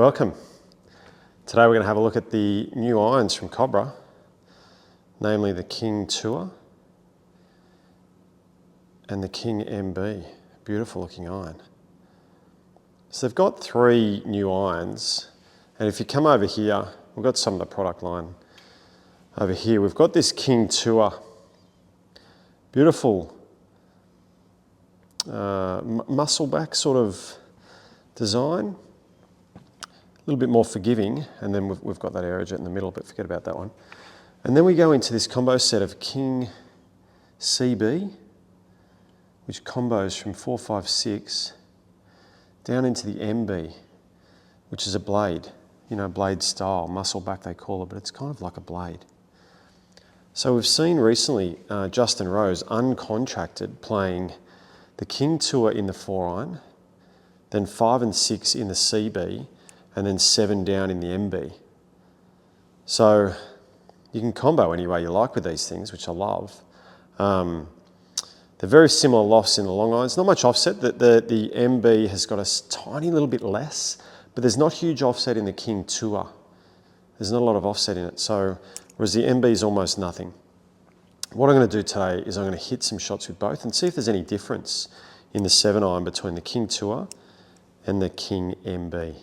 welcome. Today we're going to have a look at the new irons from Cobra, namely the King Tour and the King MB. Beautiful looking iron. So they've got three new irons, and if you come over here, we've got some of the product line over here. We've got this King Tour, beautiful muscle back sort of design. A little bit more forgiving, and then we've got that aerojet in the middle, but forget about that one. And then we go into this combo set of King CB, which combos from 456 down into the MB, which is a blade, you know, blade style, muscle back they call it, but it's kind of like a blade. So we've seen recently Justin Rose uncontracted playing the King Tour in the 4-iron, then 5 and 6 in the CB, and then 7 down in the MB. So you can combo any way you like with these things, which I love. They're very similar lofts in the long irons. Not much offset. The MB has got a tiny little bit less, but there's not huge offset in the King Tour. There's not a lot of offset in it. So, whereas the MB is almost nothing. What I'm going to do today is I'm going to hit some shots with both and see if there's any difference in the 7-iron between the King Tour and the King MB.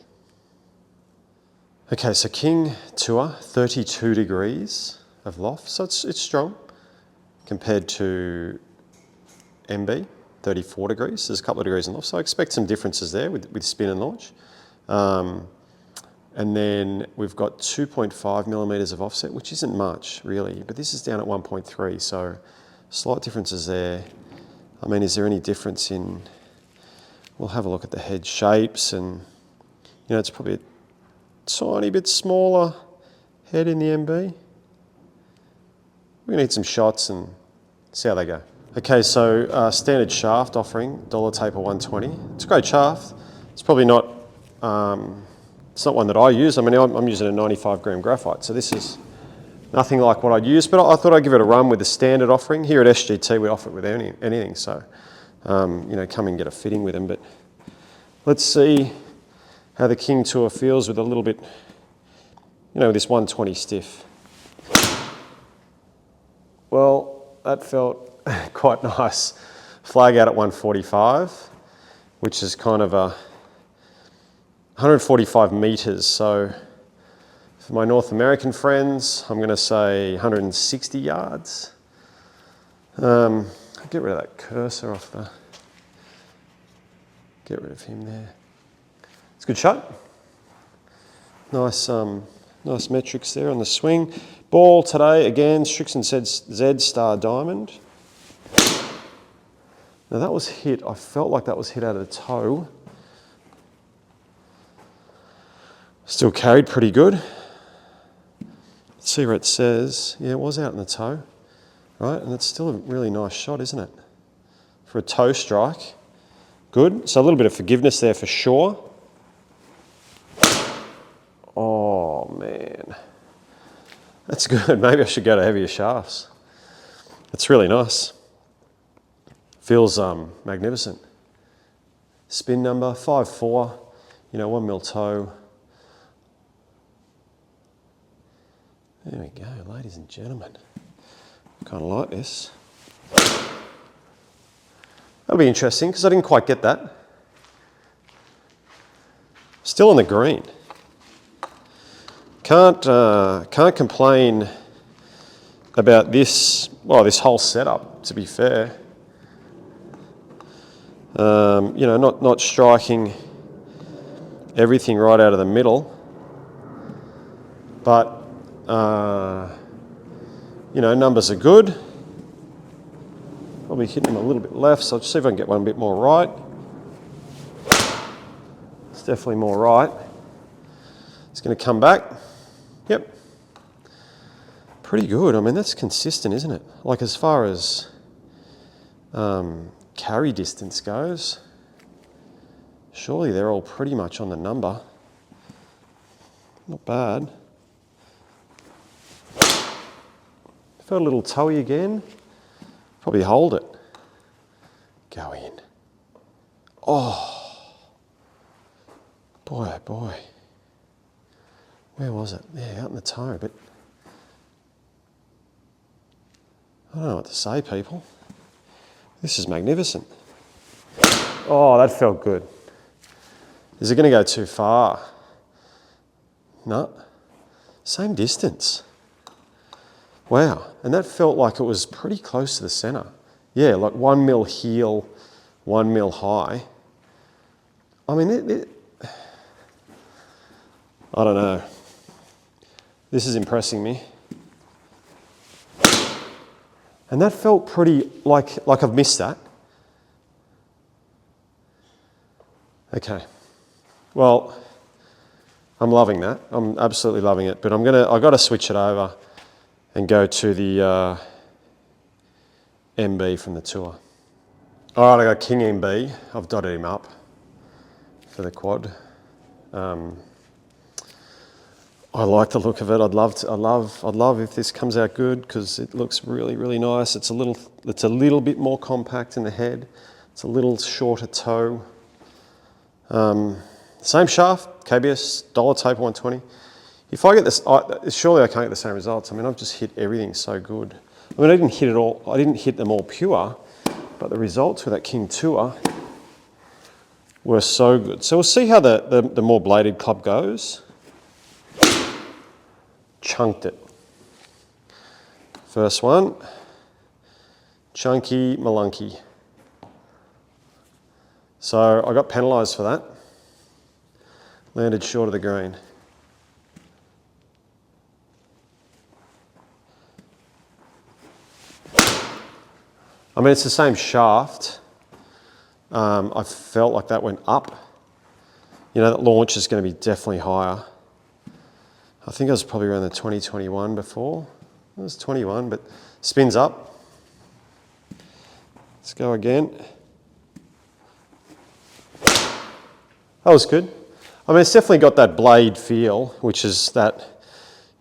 Okay, so King Tour, 32 degrees of loft, so it's strong compared to MB, 34 degrees. There's a couple of degrees in loft, so I expect some differences there with spin and launch. And then we've got 2.5 millimeters of offset, which isn't much really, but this is down at 1.3, so slight differences there. I mean, is there any difference in, we'll have a look at the head shapes, and you know, it's probably a tiny bit smaller head in the MB. We're gonna need some shots and see how they go. Okay, so standard shaft offering, dollar taper 120. It's a great shaft. It's probably not, it's not one that I use. I mean, I'm using a 95 gram graphite, so this is nothing like what I'd use, but I thought I'd give it a run with the standard offering. Here at SGT, we offer it with anything, so, you know, come and get a fitting with them, but let's see how the King Tour feels with a little bit, you know, this 120 stiff. Well, that felt quite nice. Flag out at 145, which is kind of a 145 meters. So for my North American friends, I'm going to say 160 yards. I'll get rid of that cursor off the, get rid of him there. It's a good shot. Nice, nice metrics there on the swing. Ball today, again, Strixon Z Star Diamond. Now that was hit, I felt like that was hit out of the toe. Still carried pretty good. Let's see where it says. Yeah, it was out in the toe, right? And it's still a really nice shot, isn't it? For a toe strike. Good, so a little bit of forgiveness there for sure. Oh man, that's good. Maybe I should go to heavier shafts. It's really nice. Feels magnificent. Spin number 5.4, you know, 1 mil toe. There we go, ladies and gentlemen. Kind of like this. That'll be interesting because I didn't quite get that. Still on the green. Can't complain about this, well, this whole setup, to be fair. You know, not striking everything right out of the middle, but you know, numbers are good. Probably hitting them a little bit left, so I'll just see if I can get one a bit more right. It's definitely more right. It's going to come back. Yep. Pretty good. I mean, that's consistent, isn't it? Like as far as carry distance goes, surely they're all pretty much on the number. Not bad. Felt a little toey again. Probably hold it. Go in. Oh. Boy, oh boy. where was it? Yeah, out in the toe, but I don't know what to say, people. This is magnificent. Oh, that felt good. Is it going to go too far? No. Same distance. Wow. And that felt like it was pretty close to the centre. Yeah, like 1 mil heel, 1 mil high. I mean, I don't know. This is impressing me. And that felt pretty, like I've missed that. Okay. Well, I'm loving that. I'm absolutely loving it. But I've got to switch it over and go to the MB from the tour. All right, I got King MB. I've dotted him up for the quad. I like the look of it. I'd love if this comes out good because it looks really, really nice. It's a little bit more compact in the head. It's a little shorter toe. Same shaft, KBS, dollar taper 120. If I get this, surely I can't get the same results. I mean, I've just hit everything so good. I mean, I didn't hit it all. I didn't hit them all pure, but the results with that King Tour were so good. So we'll see how the more bladed club goes. Chunked it. First one, chunky malunky. So I got penalised for that. Landed short of the green. I mean, it's the same shaft. I felt like that went up. You know, that launch is going to be definitely higher. I think I was probably around the 2021 before. It was 21, but spins up. Let's go again. That was good. I mean, it's definitely got that blade feel, which is that,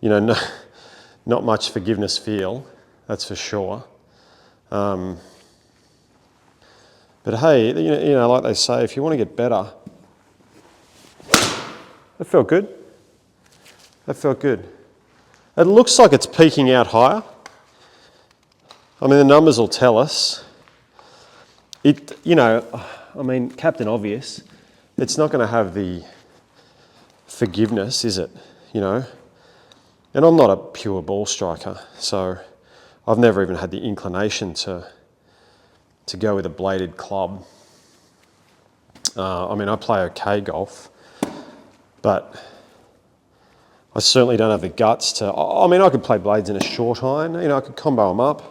you know, not much forgiveness feel, that's for sure. But hey, you know, like they say, if you want to get better, that felt good. That felt good. It looks like it's peaking out higher. I mean, the numbers will tell us. You know, I mean, Captain Obvious, it's not going to have the forgiveness, is it? You know? And I'm not a pure ball striker, so I've never even had the inclination to go with a bladed club. I mean, I play okay golf, but I certainly don't have the guts to. I mean, I could play blades in a short iron. You know, I could combo them up.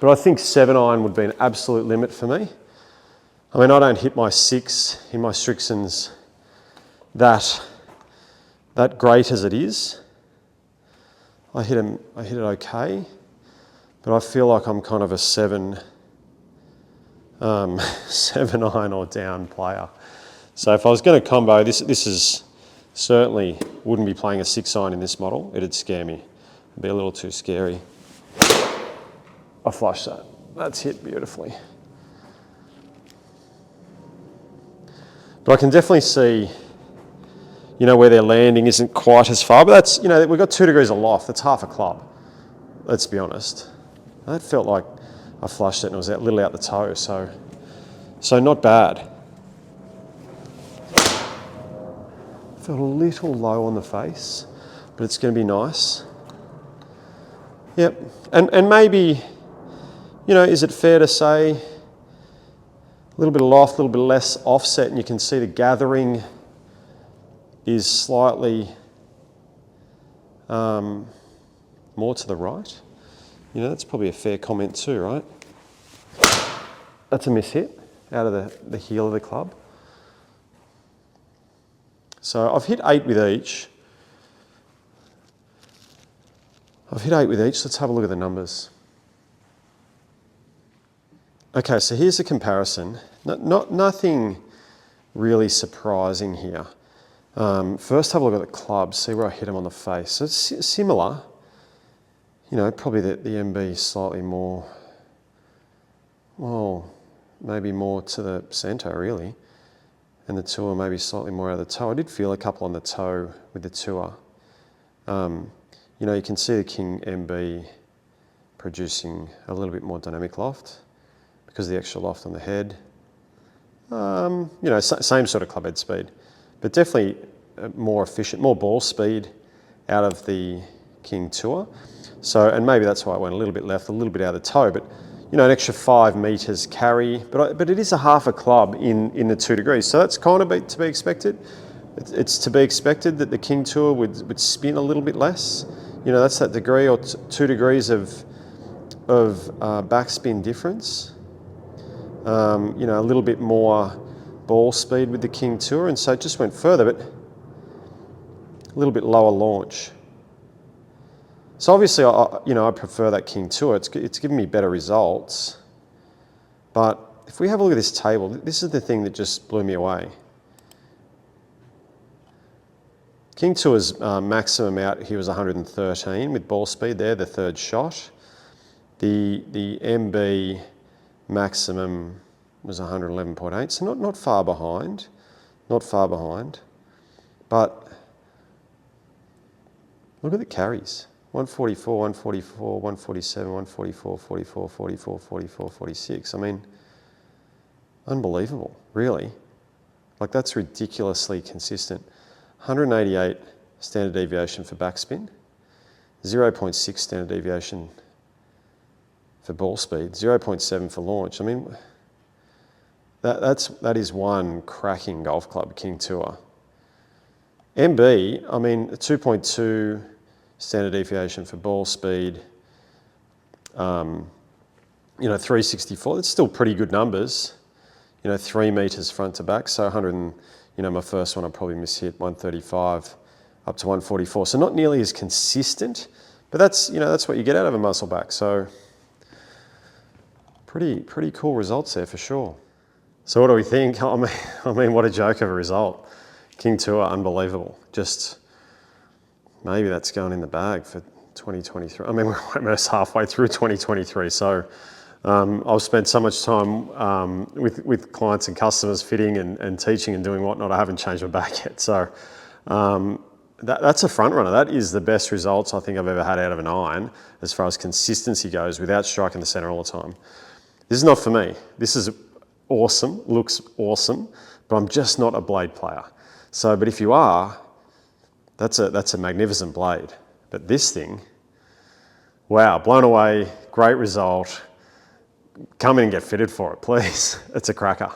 But I think 7-iron would be an absolute limit for me. I mean, I don't hit my 6 in my Strixons that great as it is. I hit it okay, but I feel like I'm kind of a 7-iron or down player. So if I was going to combo, this is certainly wouldn't be playing a 6-iron in this model. It'd scare me. It'd be a little too scary. I flushed that. That's hit beautifully. But I can definitely see, you know, where their landing isn't quite as far. But that's, you know, we've got 2 degrees of loft. That's half a club. Let's be honest. That felt like I flushed it and it was a little out the toe. So not bad. Felt a little low on the face, but it's going to be nice. Yep. And maybe, you know, is it fair to say a little bit of loft, a little bit less offset, and you can see the gathering is slightly more to the right? You know, that's probably a fair comment too, right? That's a miss hit out of the heel of the club. So I've hit 8 with each. Let's have a look at the numbers. Okay, so here's the comparison. Nothing really surprising here. First, have a look at the club, see where I hit them on the face. So it's similar. You know, probably the MB is slightly more, well, maybe more to the centre, really. And the Tour maybe slightly more out of the toe. I did feel a couple on the toe with the Tour. You know, you can see the King MB producing a little bit more dynamic loft because of the extra loft on the head. You know, same sort of club head speed, but definitely more efficient, more ball speed out of the King Tour. So, and maybe that's why I went a little bit left, a little bit out of the toe, but you know, an extra 5 metres carry, but it is a half a club in the 2 degrees, so that's kind of to be expected. It's to be expected that the King Tour would spin a little bit less. You know, that's that degree or 2 degrees of backspin difference. You know, a little bit more ball speed with the King Tour, and so it just went further, but a little bit lower launch. So obviously, I prefer that King Tour. It's given me better results. But if we have a look at this table, this is the thing that just blew me away. King Tour's maximum out here was 113 with ball speed there, the third shot. The MB maximum was 111.8, so not far behind, but look at the carries. 144, 144, 147, 144, 44, 44, 44, 46. I mean, unbelievable, really. Like, that's ridiculously consistent. 188 standard deviation for backspin, 0.6 standard deviation for ball speed, 0.7 for launch. I mean, that is one cracking golf club, King Tour. MB, I mean, 2.2 standard deviation for ball speed, you know, 364. That's still pretty good numbers. You know, 3 metres front to back, so 100 and, you know, my first one I probably mishit 135 up to 144. So not nearly as consistent, but that's, you know, that's what you get out of a muscle back. So pretty cool results there for sure. So what do we think? I mean, what a joke of a result. King Tour, unbelievable. Just maybe that's going in the bag for 2023. I mean, we're almost halfway through 2023, so I've spent so much time with clients and customers fitting and teaching and doing whatnot. I haven't changed my back yet. So that's a front runner. That is the best results I think I've ever had out of an iron as far as consistency goes without striking the center all the time. This is not for me. This is awesome, looks awesome, but I'm just not a blade player. So, but if you are, that's a magnificent blade. But this thing, wow, blown away, great result. Come in and get fitted for it, please. It's a cracker.